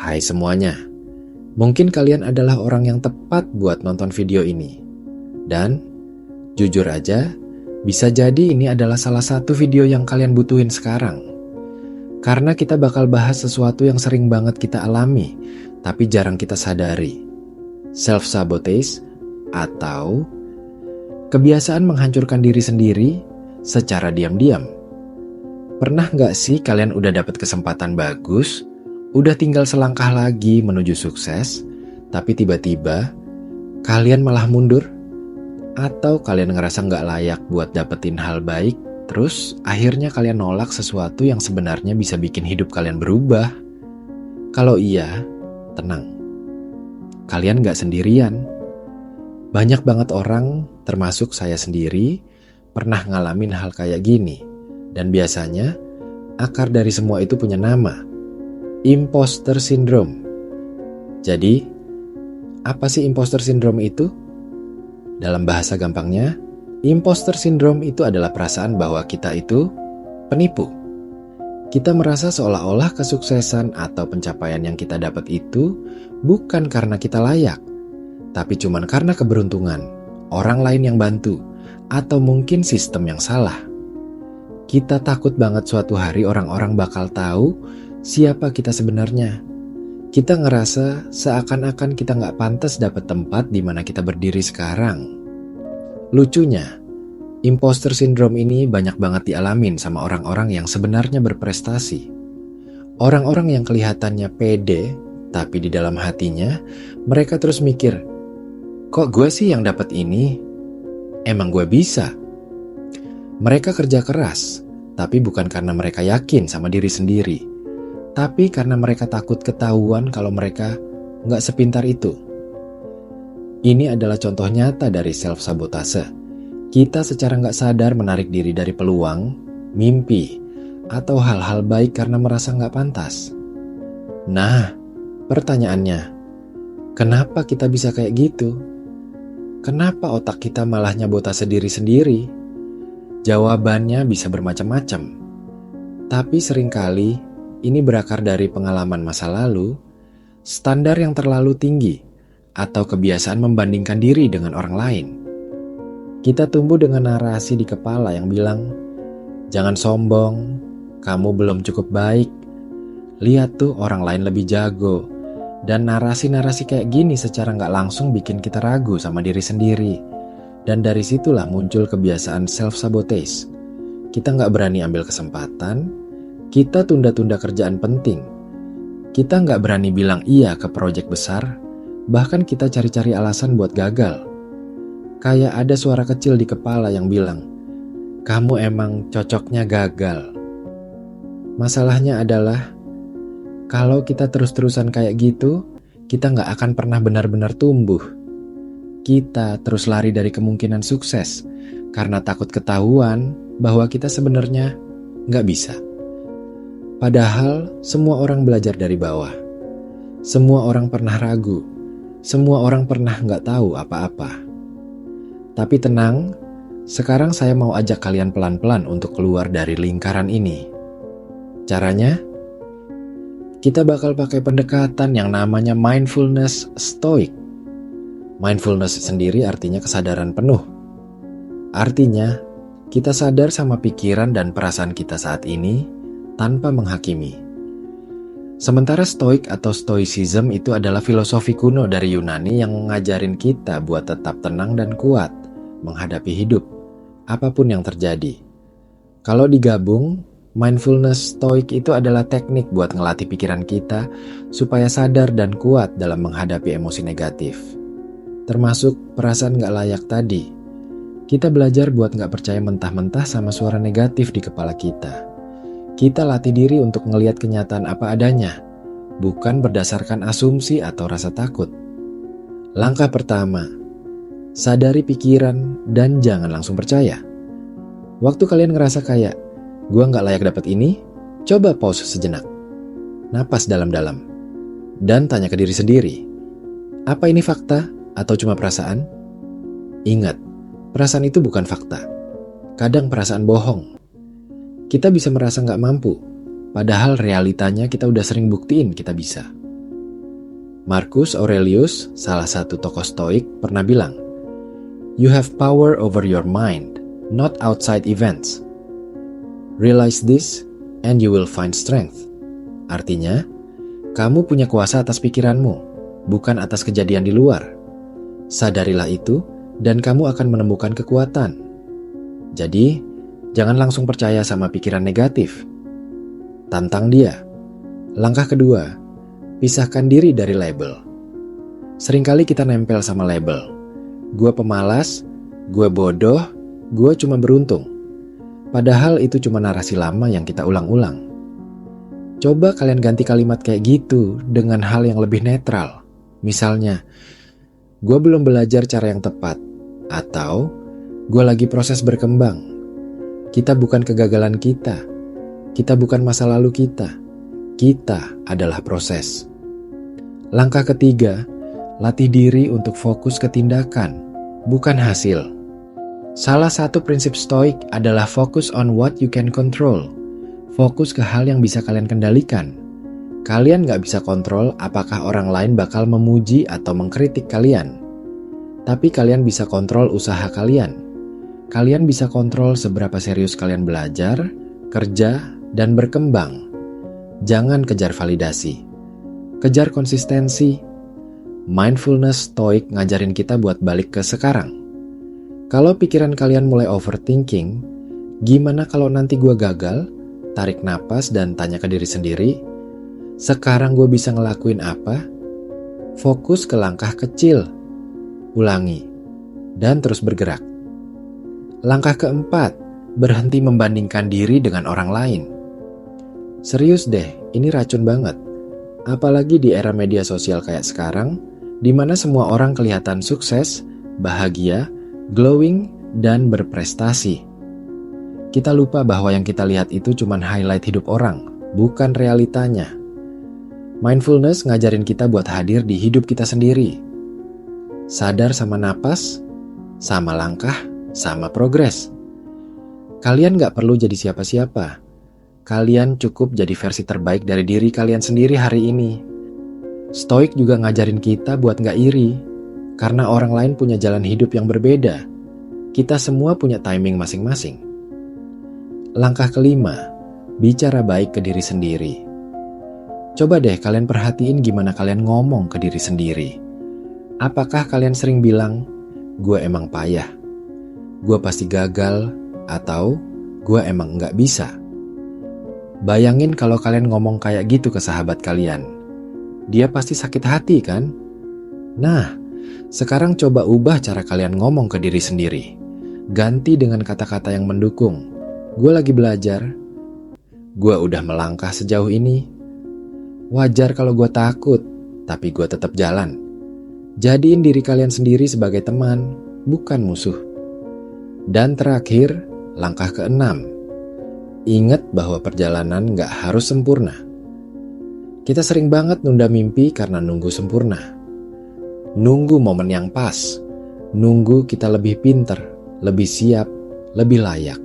Hai semuanya, mungkin kalian adalah orang yang tepat buat nonton video ini. Dan, jujur aja, bisa jadi ini adalah salah satu video yang kalian butuhin sekarang. Karena kita bakal bahas sesuatu yang sering banget kita alami, tapi jarang kita sadari. Self-sabotage atau kebiasaan menghancurkan diri sendiri secara diam-diam. Pernah nggak sih kalian udah dapet kesempatan bagus, udah tinggal selangkah lagi menuju sukses, tapi tiba-tiba kalian malah mundur? Atau kalian ngerasa nggak layak buat dapetin hal baik, terus akhirnya kalian nolak sesuatu yang sebenarnya bisa bikin hidup kalian berubah? Kalau iya, tenang. Kalian nggak sendirian. Banyak banget orang, termasuk saya sendiri, pernah ngalamin hal kayak gini. Dan biasanya, akar dari semua itu punya nama. Imposter syndrome. Jadi, apa sih imposter syndrome itu? Dalam bahasa gampangnya, imposter syndrome itu adalah perasaan bahwa kita itu penipu. Kita merasa seolah-olah kesuksesan atau pencapaian yang kita dapat itu bukan karena kita layak, tapi cuma karena keberuntungan, orang lain yang bantu, atau mungkin sistem yang salah. Kita takut banget suatu hari orang-orang bakal tahu siapa kita sebenarnya. Kita ngerasa seakan-akan kita nggak pantas dapat tempat di mana kita berdiri sekarang. Lucunya, imposter syndrome ini banyak banget dialamin sama orang-orang yang sebenarnya berprestasi. Orang-orang yang kelihatannya pede, tapi di dalam hatinya mereka terus mikir, kok gue sih yang dapat ini? Emang gue bisa? Mereka kerja keras, tapi bukan karena mereka yakin sama diri sendiri, tapi karena mereka takut ketahuan kalau mereka nggak sepintar itu. Ini adalah contoh nyata dari self-sabotase. Kita secara nggak sadar menarik diri dari peluang, mimpi, atau hal-hal baik karena merasa nggak pantas. Nah, pertanyaannya, kenapa kita bisa kayak gitu? Kenapa otak kita malah nyabotase diri sendiri? Jawabannya bisa bermacam-macam. Tapi seringkali ini berakar dari pengalaman masa lalu, standar yang terlalu tinggi, atau kebiasaan membandingkan diri dengan orang lain. Kita tumbuh dengan narasi di kepala yang bilang, jangan sombong, kamu belum cukup baik, lihat tuh orang lain lebih jago. Dan narasi-narasi kayak gini secara nggak langsung bikin kita ragu sama diri sendiri. Dan dari situlah muncul kebiasaan self-sabotage. Kita nggak berani ambil kesempatan, kita tunda-tunda kerjaan penting. Kita nggak berani bilang iya ke proyek besar, bahkan kita cari-cari alasan buat gagal. Kayak ada suara kecil di kepala yang bilang, kamu emang cocoknya gagal. Masalahnya adalah, kalau kita terus-terusan kayak gitu, kita nggak akan pernah benar-benar tumbuh. Kita terus lari dari kemungkinan sukses, karena takut ketahuan bahwa kita sebenarnya nggak bisa. Padahal semua orang belajar dari bawah. Semua orang pernah ragu. Semua orang pernah nggak tahu apa-apa. Tapi tenang, sekarang saya mau ajak kalian pelan-pelan untuk keluar dari lingkaran ini. Caranya, kita bakal pakai pendekatan yang namanya mindfulness stoic. Mindfulness sendiri artinya kesadaran penuh. Artinya, kita sadar sama pikiran dan perasaan kita saat ini tanpa menghakimi. Sementara stoik atau stoicism itu adalah filosofi kuno dari Yunani yang ngajarin kita buat tetap tenang dan kuat menghadapi hidup, apapun yang terjadi. Kalau digabung, mindfulness stoik itu adalah teknik buat ngelatih pikiran kita supaya sadar dan kuat dalam menghadapi emosi negatif. Termasuk perasaan gak layak tadi. Kita belajar buat gak percaya mentah-mentah sama suara negatif di kepala kita. Kita latih diri untuk ngelihat kenyataan apa adanya, bukan berdasarkan asumsi atau rasa takut. Langkah pertama, sadari pikiran dan jangan langsung percaya. Waktu kalian ngerasa kayak, gue gak layak dapet ini, coba pause sejenak. Napas dalam-dalam. Dan tanya ke diri sendiri, apa ini fakta atau cuma perasaan? Ingat, perasaan itu bukan fakta. Kadang perasaan bohong. Kita bisa merasa gak mampu, padahal realitanya kita udah sering buktiin kita bisa. Marcus Aurelius, salah satu tokoh Stoik, pernah bilang, "You have power over your mind, not outside events. Realize this and you will find strength." Artinya, kamu punya kuasa atas pikiranmu, bukan atas kejadian di luar. Sadarilah itu dan kamu akan menemukan kekuatan. Jadi, jangan langsung percaya sama pikiran negatif. Tantang dia. Langkah kedua, pisahkan diri dari label. Seringkali kita nempel sama label. Gue pemalas, gue bodoh, gue cuma beruntung. Padahal itu cuma narasi lama yang kita ulang-ulang. Coba kalian ganti kalimat kayak gitu dengan hal yang lebih netral. Misalnya, gue belum belajar cara yang tepat. Atau, gue lagi proses berkembang. Kita bukan kegagalan kita. Kita bukan masa lalu kita. Kita adalah proses. Langkah ketiga, latih diri untuk fokus ke tindakan, bukan hasil. Salah satu prinsip Stoik adalah focus on what you can control. Fokus ke hal yang bisa kalian kendalikan. Kalian gak bisa kontrol apakah orang lain bakal memuji atau mengkritik kalian. Tapi kalian bisa kontrol usaha kalian. Kalian bisa kontrol seberapa serius kalian belajar, kerja, dan berkembang. Jangan kejar validasi. Kejar konsistensi. Mindfulness Stoik ngajarin kita buat balik ke sekarang. Kalau pikiran kalian mulai overthinking, gimana kalau nanti gue gagal? Tarik napas dan tanya ke diri sendiri, sekarang gue bisa ngelakuin apa? Fokus ke langkah kecil. Ulangi. Dan terus bergerak. Langkah keempat, berhenti membandingkan diri dengan orang lain. Serius deh, ini racun banget. Apalagi di era media sosial kayak sekarang, di mana semua orang kelihatan sukses, bahagia, glowing, dan berprestasi. Kita lupa bahwa yang kita lihat itu cuma highlight hidup orang, bukan realitanya. Mindfulness ngajarin kita buat hadir di hidup kita sendiri. Sadar sama napas, sama langkah, sama progres. Kalian gak perlu jadi siapa-siapa. Kalian cukup jadi versi terbaik dari diri kalian sendiri hari ini. Stoik juga ngajarin kita buat gak iri, karena orang lain punya jalan hidup yang berbeda. Kita semua punya timing masing-masing. Langkah kelima, bicara baik ke diri sendiri. Coba deh kalian perhatiin gimana kalian ngomong ke diri sendiri. Apakah kalian sering bilang, gue emang payah, gue pasti gagal, atau gue emang gak bisa? Bayangin kalau kalian ngomong kayak gitu ke sahabat kalian. Dia pasti sakit hati kan? Nah, sekarang coba ubah cara kalian ngomong ke diri sendiri. Ganti dengan kata-kata yang mendukung. Gue lagi belajar. Gue udah melangkah sejauh ini. Wajar kalau gue takut, tapi gue tetap jalan. Jadiin diri kalian sendiri sebagai teman, bukan musuh. Dan terakhir, langkah keenam. Ingat bahwa perjalanan gak harus sempurna. Kita sering banget nunda mimpi karena nunggu sempurna. Nunggu momen yang pas. Nunggu kita lebih pinter, lebih siap, lebih layak.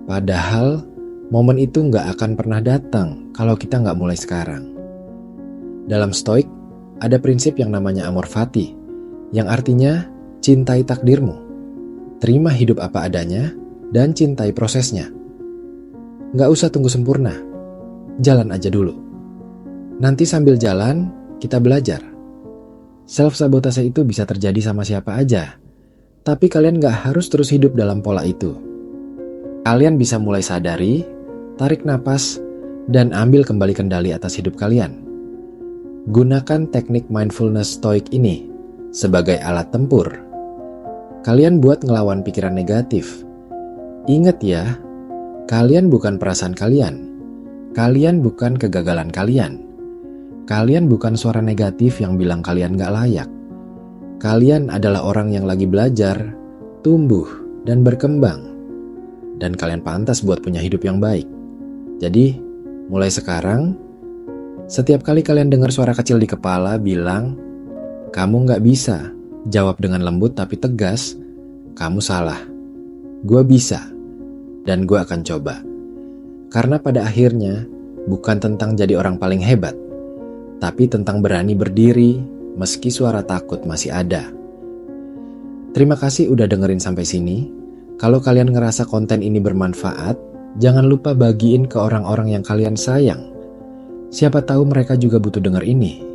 Padahal momen itu gak akan pernah datang kalau kita gak mulai sekarang. Dalam Stoik, ada prinsip yang namanya amor fati, yang artinya cintai takdirmu. Terima hidup apa adanya dan cintai prosesnya. Gak usah tunggu sempurna, jalan aja dulu. Nanti sambil jalan, kita belajar. Self-sabotase itu bisa terjadi sama siapa aja, tapi kalian gak harus terus hidup dalam pola itu. Kalian bisa mulai sadari, tarik napas, dan ambil kembali kendali atas hidup kalian. Gunakan teknik mindfulness Stoik ini sebagai alat tempur. Kalian buat ngelawan pikiran negatif. Ingat ya, kalian bukan perasaan kalian. Kalian bukan kegagalan kalian. Kalian bukan suara negatif yang bilang kalian gak layak. Kalian adalah orang yang lagi belajar, tumbuh, dan berkembang. Dan kalian pantas buat punya hidup yang baik. Jadi, mulai sekarang, setiap kali kalian dengar suara kecil di kepala bilang, kamu gak bisa, jawab dengan lembut tapi tegas, kamu salah. Gue bisa. Dan gue akan coba. Karena pada akhirnya, bukan tentang jadi orang paling hebat. tapi tentang berani berdiri meski suara takut masih ada. Terima kasih udah dengerin sampai sini. Kalau kalian ngerasa konten ini bermanfaat, jangan lupa bagiin ke orang-orang yang kalian sayang. Siapa tahu mereka juga butuh denger ini.